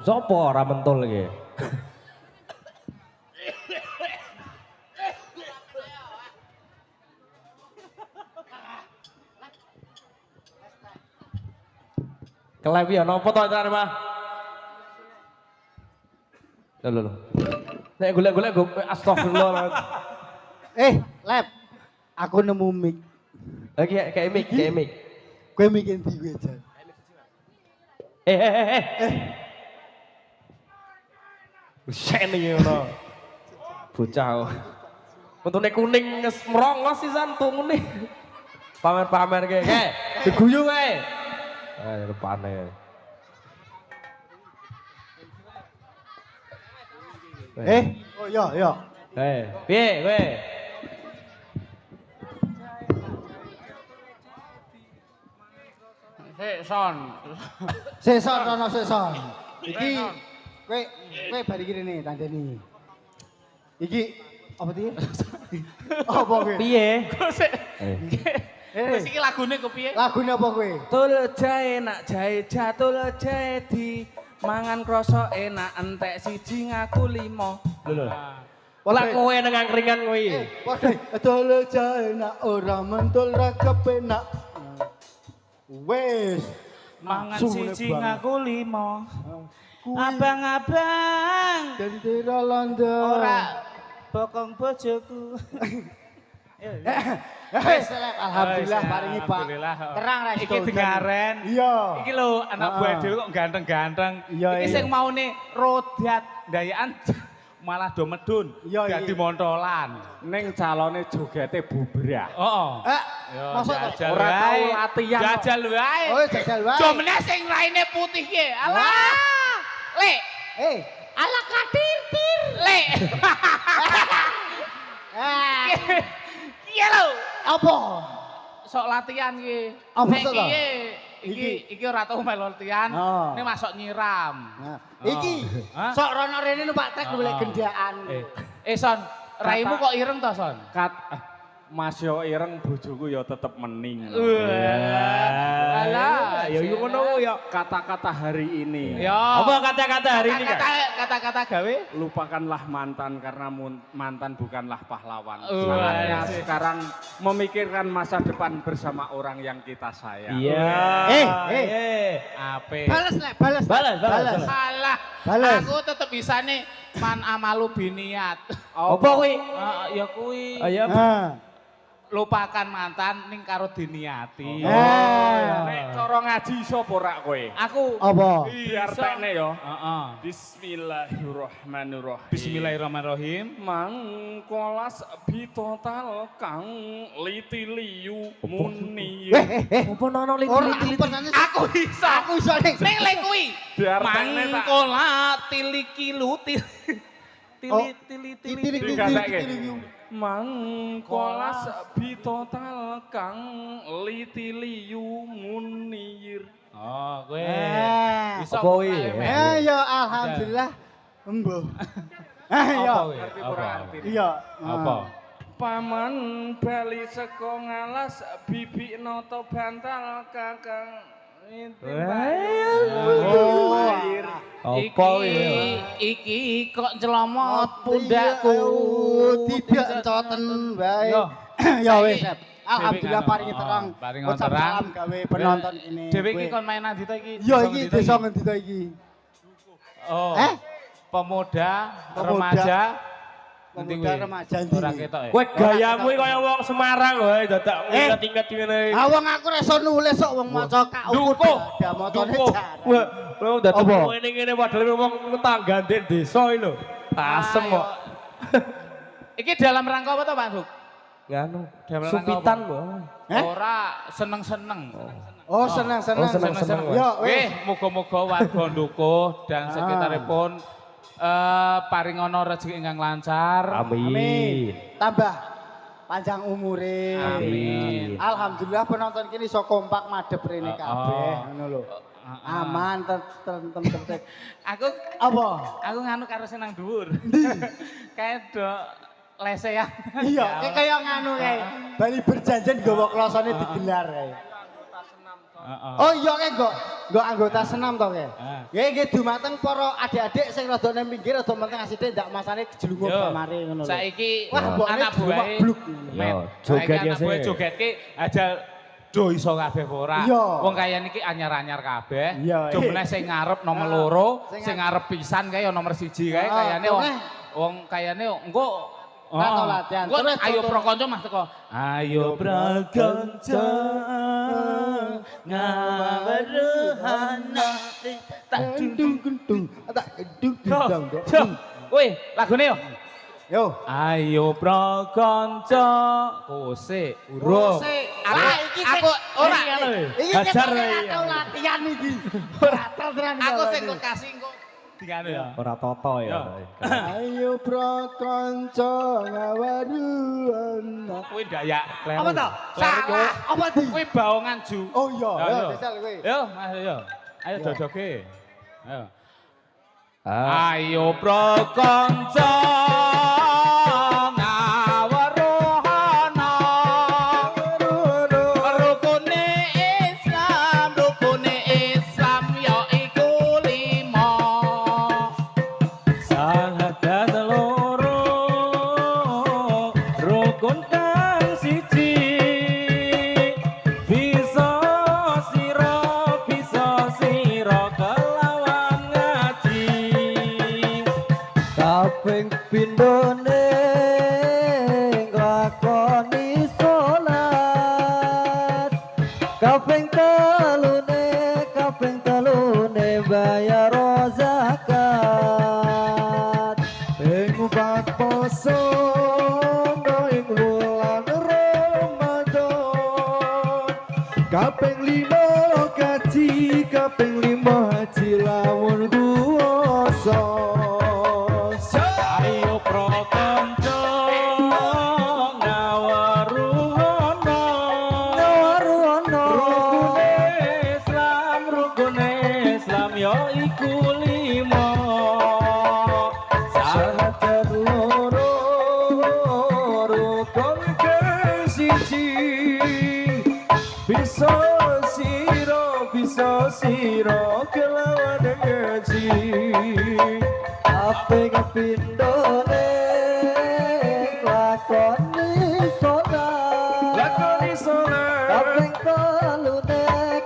Sopo ora mentul iki? Kelep ya napa to carane, Mas? Lho. Nek golek-golek astagfirullah. Lep. Aku nemu mic. Lagi kayak mic. Kowe mic endi kowe, Jan? Sen iki ngono. Bocah. Untune kuning merongos sisan tuh ngene. Pamer-pamer kae. Diguyu kae. Rupane. Oh iya. Piye kowe? Sik son. Iki kowe bari kene tandeni. Iki apa iki? Apa kowe? Piye? Wis iki lagune kok piye? Lagune apa kowe? Tul jae nak jae jatul jae di mangan kroso enak entek siji ngaku limo. Lho. Lah kowe nang angkringan kowe iki. Tul jae nak ora mentul ra kepenak. Wes Mangan siji ngaku limo. Abang-abang Gendera londo. ora bokong bojoku. Wes alhamdulillah paringi Pak. Alhamdulillah. Terang ra Iki dengaren. Iya. Iki lho anak buah dhewe kok ganteng-ganteng. Iya, Iki iya. sing maune rodat ndayakan malah do medun. Iya, Dadi iya. montolan. Ning calone jogete bubrah. Heeh. Masa jajal ora wae. tau latihan kok. Jajal wae. Oh, jajal wae. Jo meneh sing raine putih ki. Alah. Lek. Ala katir-tir. Lek. Iya lho. Apa? Sok latihan ki. Apa Nek sok to? iki ora tau melu latihan. Oh. Ini masuk nyiram. Nah, iki Hah? sok rono rene numpak trek golek gendaan. Son, raimu kok ireng to, Son? Mas yo ireng bojoku yo tetep mening. Alah, ya iku ngono ya. Kata-kata hari ini. Yo. Apa kata-kata hari ini? Kak? Kata-kata gawe. Lupakanlah mantan karena mantan bukanlah pahlawan. Iya. Saatnya sekarang memikirkan masa depan bersama orang yang kita sayang. Iya. Ape. Balas lek, balas. Balas. Salah. Balas. Aku tetep bisa nih man amalu biniat. Apa kuwi? Ya kuwi. Ayo. Lupakan mantan ning karo diniati. Nek cara ngaji sapa rak kowe? Aku. Apa? Diartekne yo. Heeh. Bismillahirrahmanirrahim. Bismillahirrahmanirrahim. Mangkolas bitotal kang litiliu muni. Apa nono Orang Aku iso. Aku iso ning. Ning lek kuwi. Diartekne tak. Mangkola tilikilu tili. Mangkolas bitotal kang litiliu munir. Oh, kowe. Bisa apa kuwi? Ya alhamdulillah. Embuh. Apa kuwi? Ngerti ora arti? Iya. Apa? Paman bali saka ngalas bibik nata bantal kakang Apa Iki kok celomot pundakku. Tidak encoten wae. Ya wis. Alhamdulillah paringi terang. Paringi Ucap terang. salam gawe penonton ini. Dhewe iki kon main nang ndi to iki? Iya iki desa ngendi to iki? Oh. Pemuda. Remaja. Pemuda remaja ndi? Ora ketok ya. Kowe gayamu iki kaya wong Semarang wae dadak inget-inget ngene. Ah wong aku ora iso nulis kok wong maca kak Dukuh. Dia mocone jarang. Wah, kowe dadak Apa? ngene-ngene padahal wong tetangga ndek desa iki lho. Asem kok. Iki dalam rangka apa to, Pak Duk? Nganu, Dalam supitan rangka kok. Ora seneng-seneng. Oh senang-senang. seneng-seneng. Yo Weh, wis. muga-muga warga Dukuh dan sekitaripun paringono rezeki ingkang lancar. Amin. Tambah panjang umure. Amin. Alhamdulillah penonton kini iso kompak madhep rene kabeh ngono lho. Aman tentrem. Aku Apa? aku nganu karo sing nang dhuwur. Kayak do lesehan. Iya, kayak nganu kae. Bali berjanjian nggawa klosone digelar kae. Oh iya kae nggo anggota senam to kae. Nggih nggih dumateng para adik-adik sing rada nang pinggir rada menteng asite ndak masane jelunggup kamare ngono lho. Saiki Wah, mbokne anak buahe bluk. Yo, joget ya sih. Jogetke aja do iso kabeh apa ora. Iya. Wong kaya niki anyar-anyar kabeh. Iya. Jumlah sing ngarep nomor loro, sing ngarep pisan kae ya nomor 1 kae kayane wong kayane engko Nah, latihan. Terus ayo prakanca Mas teko. Ayo prakanca ngaweruhana tak Dung gendung, tak gedung dong. Woi, lagune yo. Yo. Ayo prakanca kose urung. Aku ora Iki Hajar ora tau latihan iki. Ora tau tenan. aku sing kok kasih kok digane ya. Ora toto ya. Ayo prakanca ngawaruan. Kuwi Dayak. Apa to? Salah. Apa di? Kuwi baongan ju. Oh iya, Ya, ya yo. desal kowe. Yo, Mas yo. Ayo dodoke. Ayo. Ah, Ayo prakanca ngaweruhana. Rukune Islam ya iku 5. sahadat loro rukun kang siji bisa sira kelawan ngaji kaping pindhone nglakoni salat kaping telune bayar zakat ing upat poso ing wulan Ramadan kaping 5 gaji kaping 5 haji lamun kuwasa ayo prakanca ngawaruhana rukune Islam ya iku 5 sahadat loro rukun siji bisa siro kelawan ngaji Ape ngepindone lakoni sholat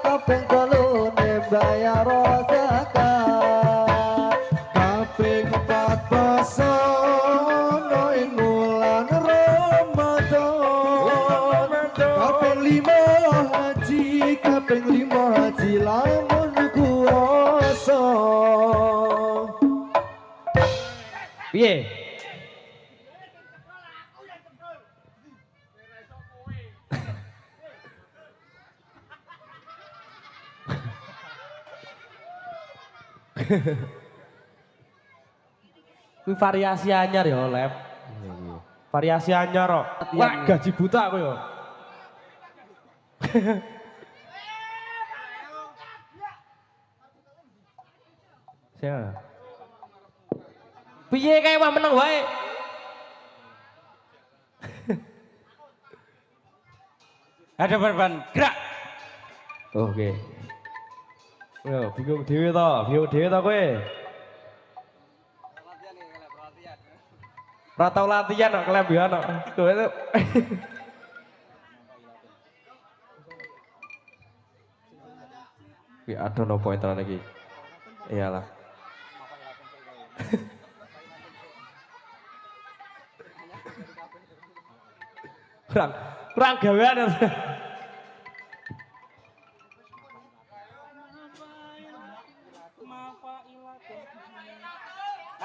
kaping telune bayar zakat kaping 4 pasono ing wulan Ramadan kaping 5 haji lamun kuwasa piye Kuwi variasi anyar ya, Lep. Variasi anyar kok. Wah, gaji buta aku ya. Siapa? Piye kae wah meneng wae. Ada ban gerak. Oke. Yo, bingung dhewe to kowe. Ora tau latihan kok kelembian kok. Kowe itu. Ki ada no pointeran iki. Iyalah. Kurang gawean.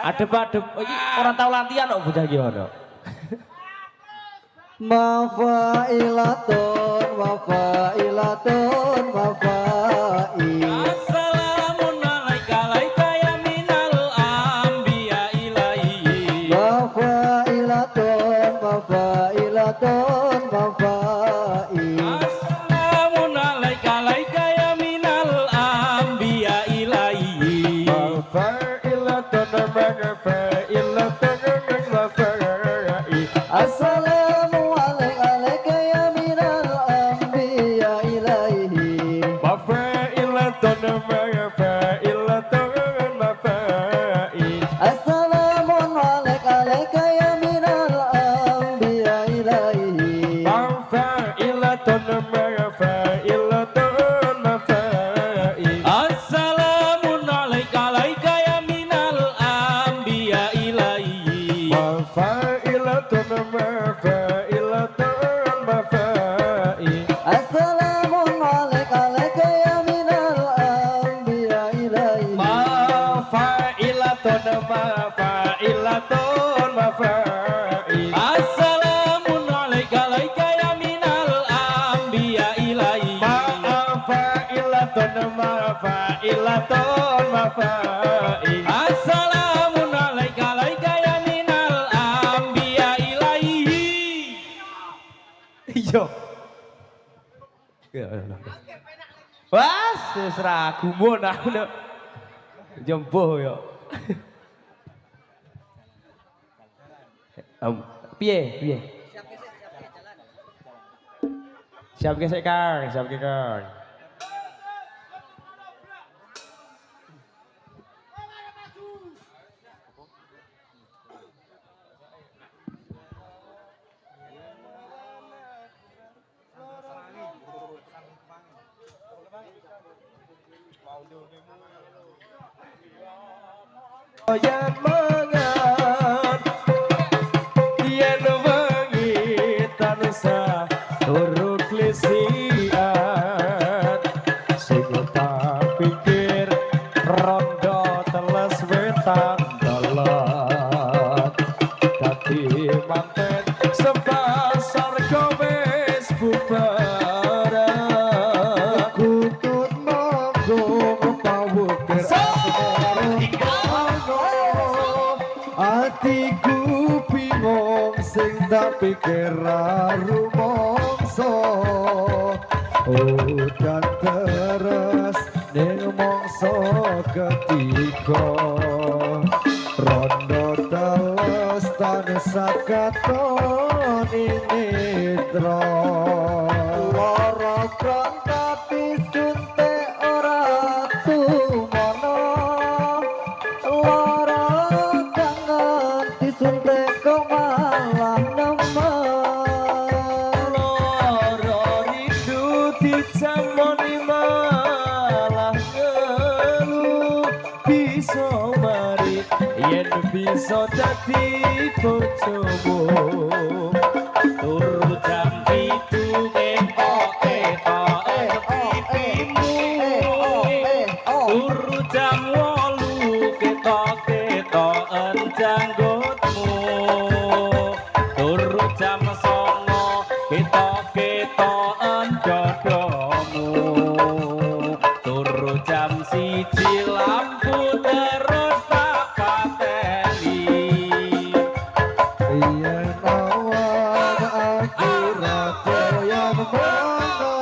Adep-adep iki ora tau latihan kok bocah iki ono. Mafailatun Assalamun alaika ya minal anbiya ilahi Mafailatun Assalamun alaika ya minal anbiya ilahi Assalamu alaika ya minal anbiya ilaihi Assalamu alaika ya minal anbiya ilaihi Assalamun alaika ya minal anbiya ilahi Assalamu alaika ya minal anbiya ilaihi Assalamun alaika ya minal anbiya ilahi Assalamun alaika ya minal anbiya ilahi Iya. Wes, wis ra gumun aku nek jembuh yo. Piye? Siap gesek Kang. Yang mangan yen wengi tansah uruk lisian sing tak pikir rondo teles wetan dalan dadi manten sepasar kowes bubaran Kutut manggung pawukir Atiku bingung sing tak pikir rumangsa udan terus ning mangsa ketiga rondo teles tan sakaton ing netra prontot disuntik ora tumono lara kangen disuntik kok malah nemen Loro rindu dicamoni malah ngeluh bisa mari yen bisa dadi bojomu turu jam 7 turu jam 8 ketok-ketoken janggutmu turu jam 9 ketok-ketoken dodomu turu jam 1 lampu terus tak pateni yen awan akhirat yang mongon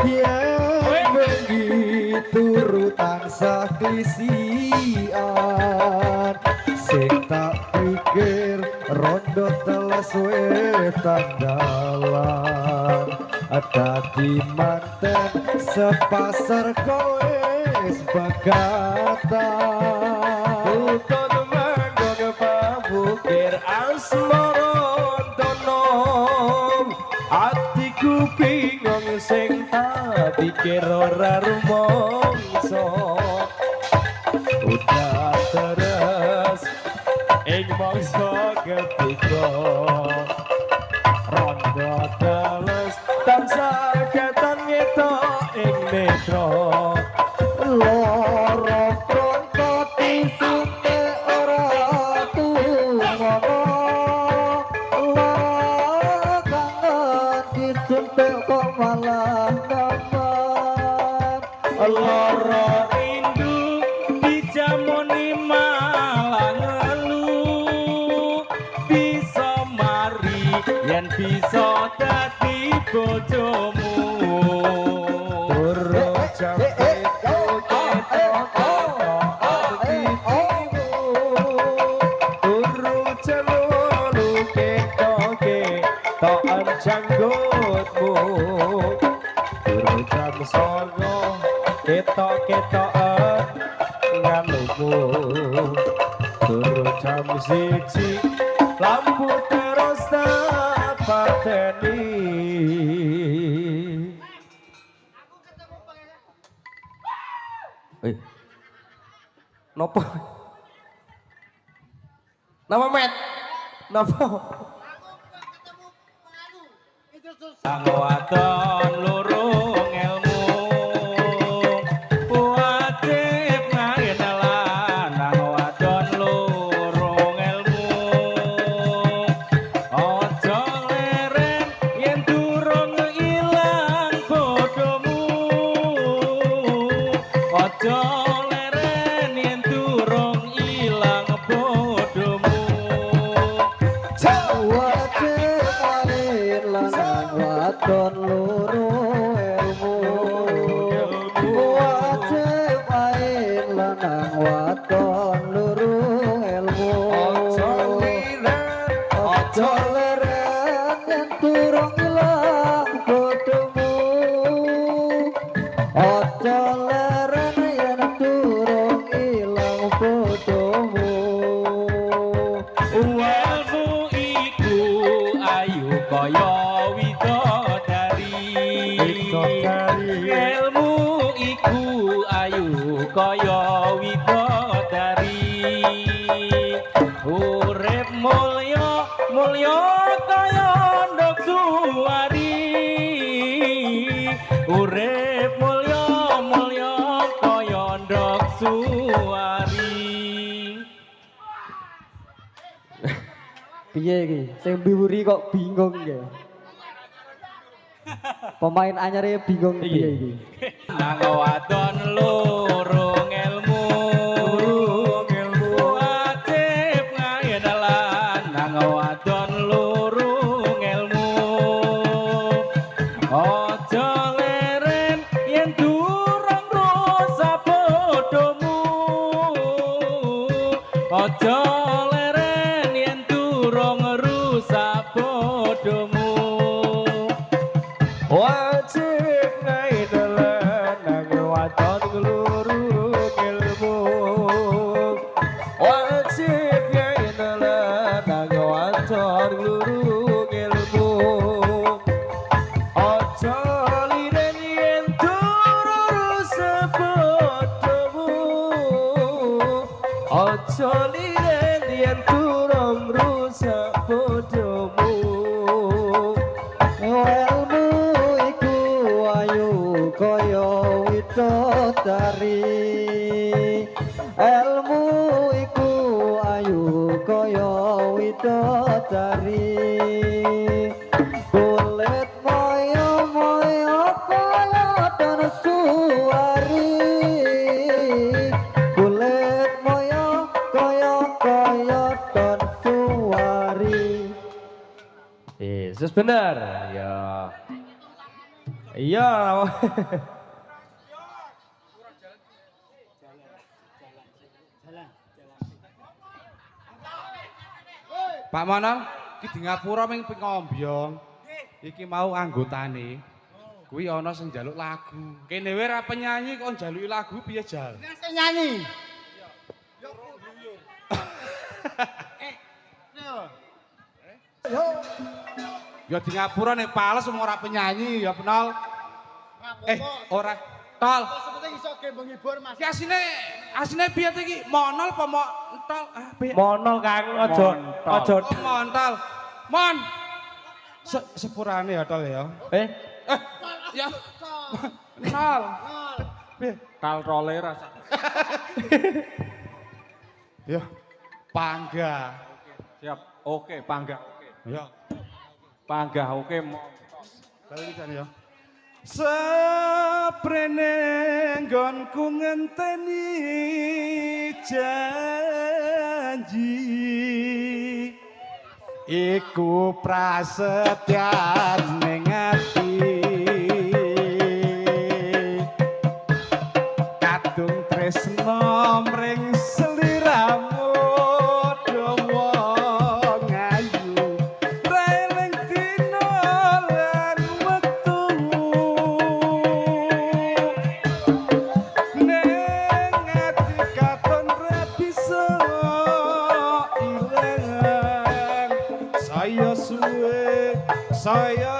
yen bengi turu tansah klisian sing tak pikir rondo teles wetan dalan dadi manten sepasar kowe sebagatan Tutut manggon pabukir asmara tonom atiku bingung sing tak pikir ora rumangsa udah terus ing mangsa ketiga rondo teles tansah keton ngetok ing netra loro prontot disuntik ora tumono lara kangen disuntik kok malah nemen Loro rindu dijamoni malah ngeluh bisa mari yen bisa dadi bojomu turu jam turu jam 8 ketoke-token janggutmu turu jam 9 ketok-ketoken ngalumu turu jam 1 lampu terus tak pateni nopo nama met nopo sang wadon lurung ilmu wajib ngayenelan nang wadon lurung ilmu aja leren yen durung ilang bodomu aja leren yen durung ilang bodomu wajib marin lanang wadon loro ilmu wajib main lanang wadon loro ilmu aja leren yen durung ilang bodomu aja leren yen durung ilang bodomu Ilmu iku ayu kaya widodari Ilmu iku ayu kaya widodari Urip mulya mulya kaya ndok suwari Urip mulya mulya kaya ndok suwari Piye iki? Sing biwuri kok bingung ya. Pemain anyare bingung piye iki? Nang wadon lurung ilmu wajib ngayenelan nang wadon lurung ilmu aja leren yen durung rusak bodomu aja leren yen durung rusak bodomu wajib ngaidelan nang wadon glurung ilmu wajib ngaidelan nang wadon glurung ilmu aja liren yen turur sepodomu aja liren yen turung rusak podomu Ilmu iku ayu kaya widodari Ilmu iku ayu kaya widodari Kulit moyo-moyo kaya dan suwari Kulit moyo kaya dan suwari Yesus bener ya iya Pak Monol, iki di ngapura ming pingombyong. Iki mau anggotane. Kuwi ana sing njaluk lagu. Kene wae ra penyanyi kok njaluki lagu piye jal? Sing nyanyi. Ya di ngapura nek pales wong ora penyanyi ya penol. Ora tol. Seperti iso ge menghibur Mas. Ki asine piye to iki? Monol apa mo entol? Ah, piye? monol Kang aja aja Oh, montol. Mon. Sepurane ya tol ya. Ya. Nol. Piye? Kal role rasa. Ya. Pangga. Siap. Oke, panggah. Oke. Ya. Panggah oke. Balik kan ya. Saprene nggonku ngenteni janji iku prasetyan ning ati kadung tresno mring sliramu dawa ngayu reling dina lan wektu ning ati katon ra bisa ilang saya suwe saya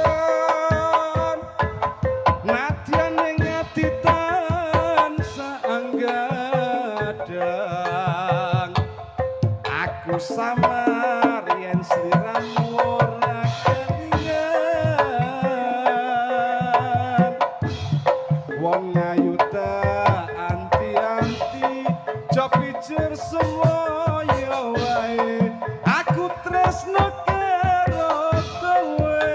nagaruan nadyan ning ati tansah anggadang aku samar yen sliramu ora kelingan wong ayu tak anti-anti job pijer semoyo wae aku tresno karo kowe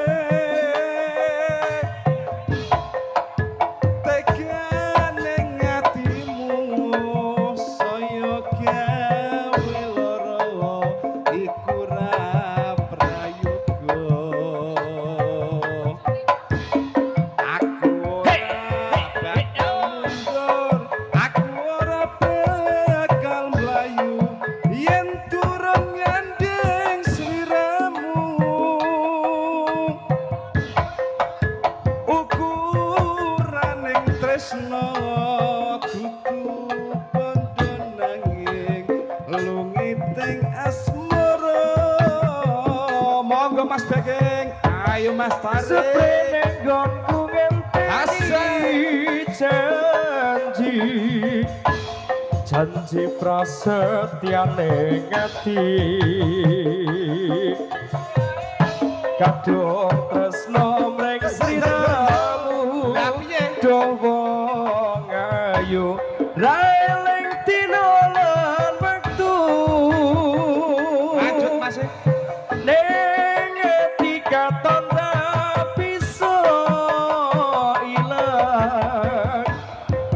tekan ning atimu saya gawe loro iku ra prayoga aku ora bakal mundur aku ora bakal mlayu yen turun nyanding sliramu ukuraning tresno dudu bondo nanging lungiting asmara monggo Mas Bageng ayo Mas Tarik seprene nggonku ngenteni janji janji prasetyane ngati kadung tresno mreng sliramu dawa ngayu raeling dina lan wektu lanjut Mas ning ati katon ra bisa ilang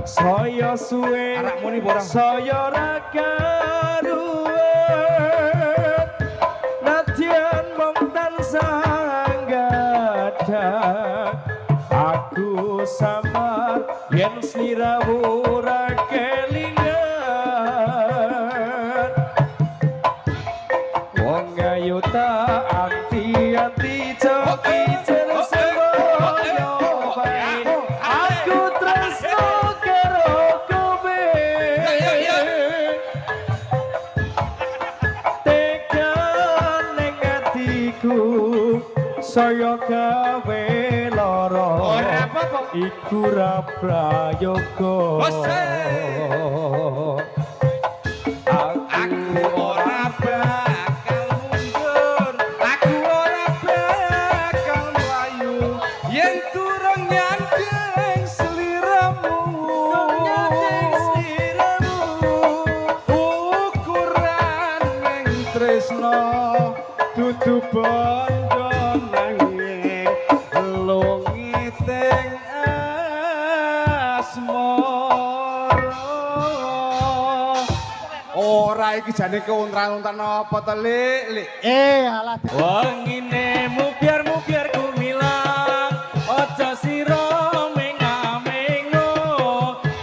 saya suwe Arak muni borang. saya ra karuan nadyan mong tansah anggadang aku samar yen sliramu ora kelingan wong ayo tak anti-anti coki jenis semuanya baik. Aku tresno karo kowe. Tekan ning atiku saya gawe lara. Iku ra prayoga. Aku ora bakal mundur, aku ora bakal mlayu yen durung nyandeng sliramu. Ukuran ning tresno dudu bondo nanging lungiting ora iki jane keuntran-untran apa to, Lik? Alah. Wangine mubiar-mubiar kumilang aja sira menga-mengo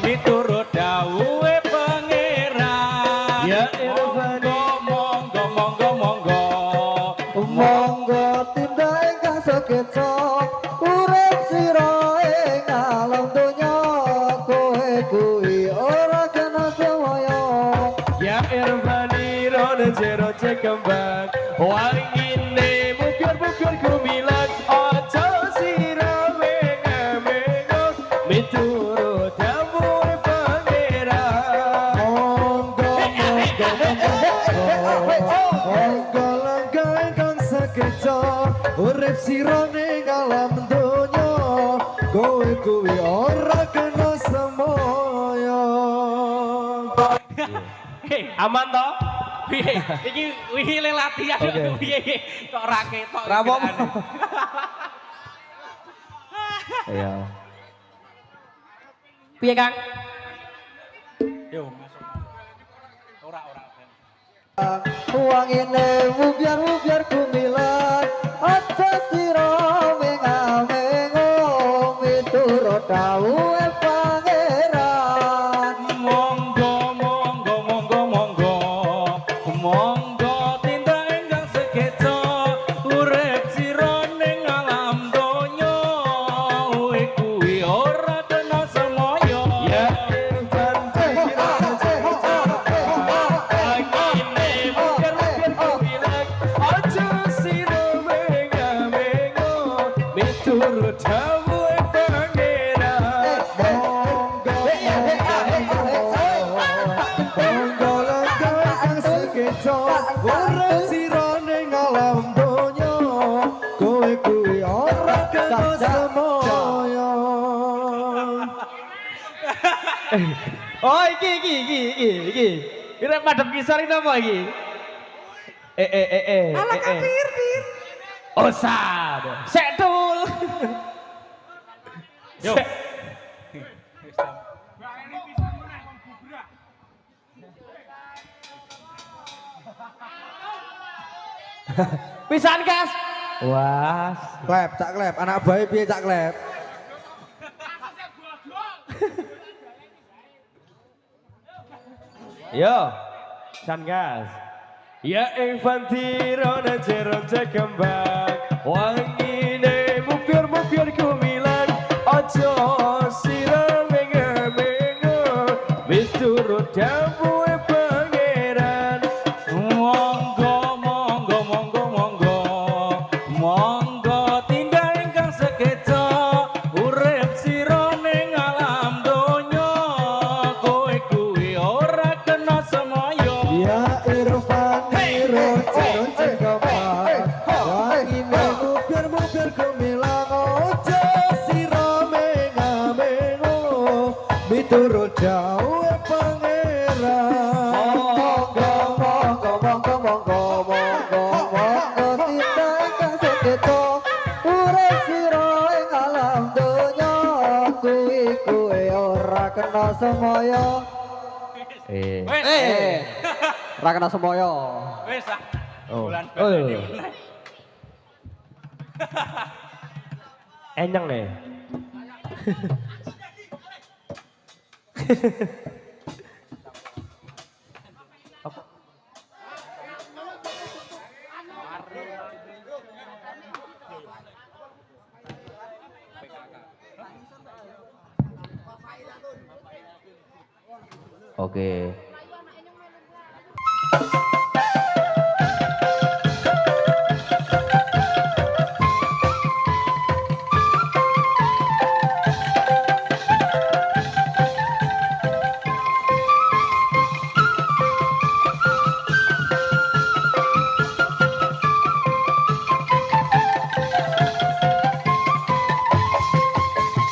miturut dawuhe pangeran. Ya Irfani monggo Monggo tindak ingkang sekeca urip sira ing alam donya kowe kuwi ora kena semaya. Ya Irfani rono jero cekembang wangine mubiar-mubiar kumilang aja sira menga-mengo miturut dawuhe pangeran. Monggo langkah ingkang sekeca urip sira ning alam donya kowe kuwi ora kena semaya. Aman toh? Piye? Iki wihile latihan Oke. piye? Kok ra ketok. Ra apa-apa. gerakannya. Iya. Piye, Kang? Yo masuk. Ora. Wangine mubiar-mubiar kumilan aja sira menga-mengo miturut dawuhe pangeran. Monggo tindak ingkang sekeca urip sira ning alam donya kowe kuwi ora kena semaya. Ya Irfan miturut dawuhe pangeran. Monggo langkah ingkang sekeca urip sira ning alam donya kowe kuwi ora kena semaya. Oh iki. Ira madhep kisar ini apa iki? Ala kapir. Oh sad. Sek tul. Yo. Pisan Kas. Wah, Klep, cak klep, anak bayi piye cak klep? yo. Pisan Kas. Ya infantiro na jero cekembang wangine mubiar-mubiar kumilan ojo sira menga-menga miturut dawuhe pangeran. Monggo tindak ingkang sekeca urip sira ning alam donya kowe kuwi ora kena semaya. Ya Irfan Rojo cekembang wangine mubiar-mubiar kumilang ojo sira menga-mengo miturut dawuhe pangeran. Monggo tindak ingkang sekeca urip sira ing alam donya kuwi ora kena semaya. Ora kena semaya. Wis ah. Oh. Bulan Oh. ini meneh. Enyang nih. Oke.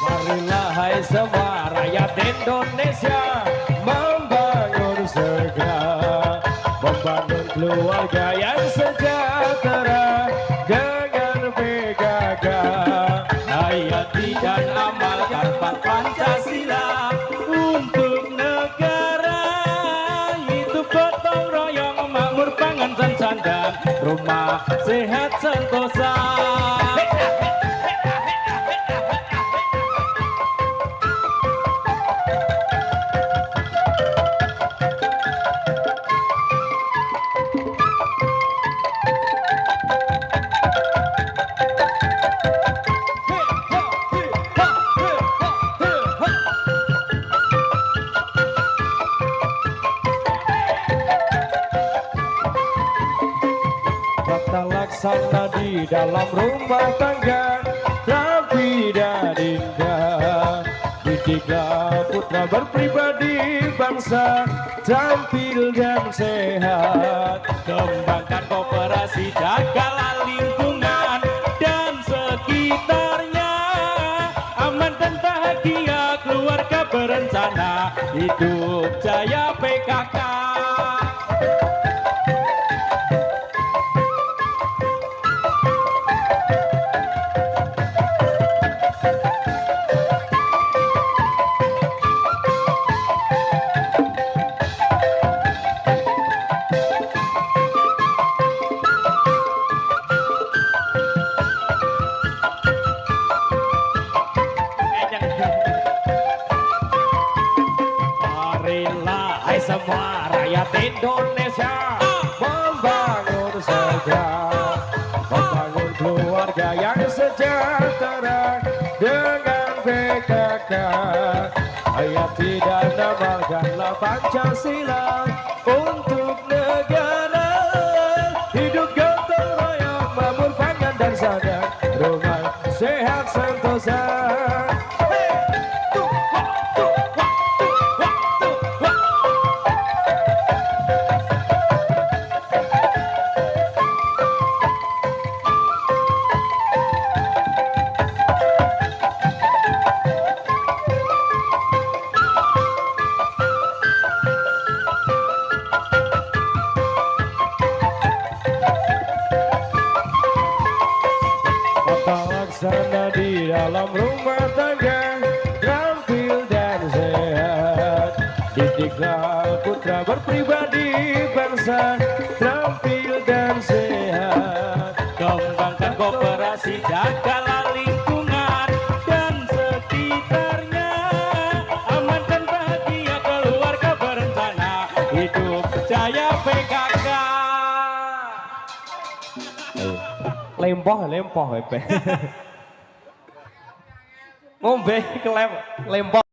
Marilah hai semua rakyat Indonesia membangun segera, membangun keluarga yang sejahtera dengan PKK. Hayati dan amalkan Pancasila untuk negara, itu gotong royong makmur pangan dan sandang, rumah sehat sentosa. Tata laksana di dalam rumah tangga rapi dan indah, didiklah putra berpribadi bangsa tampil dan sehat, kembangkan kooperasi jagalah lingkungan dan sekitarnya, aman dan bahagia keluarga berencana, hidup jaya PKK. Marilah hai semua rakyat Indonesia membangun segera, membangun keluarga yang sejahtera dengan PKK. Hayati dan amalkanlah Pancasila untuk negara, hidup gotong royong makmur pangan dan sandang, rumah sehat sentosa. Tata laksana di dalam rumah tangga rampil dan sehat, didiklah putra berpribadi bangsa terampil dan sehat, kembangkan kooperasi jagalah lingkungan dan sekitarnya, aman dan bahagia keluarga berencana, hidup jaya PKK. Lempoh, wepe. Ngombe kelem, lempoh.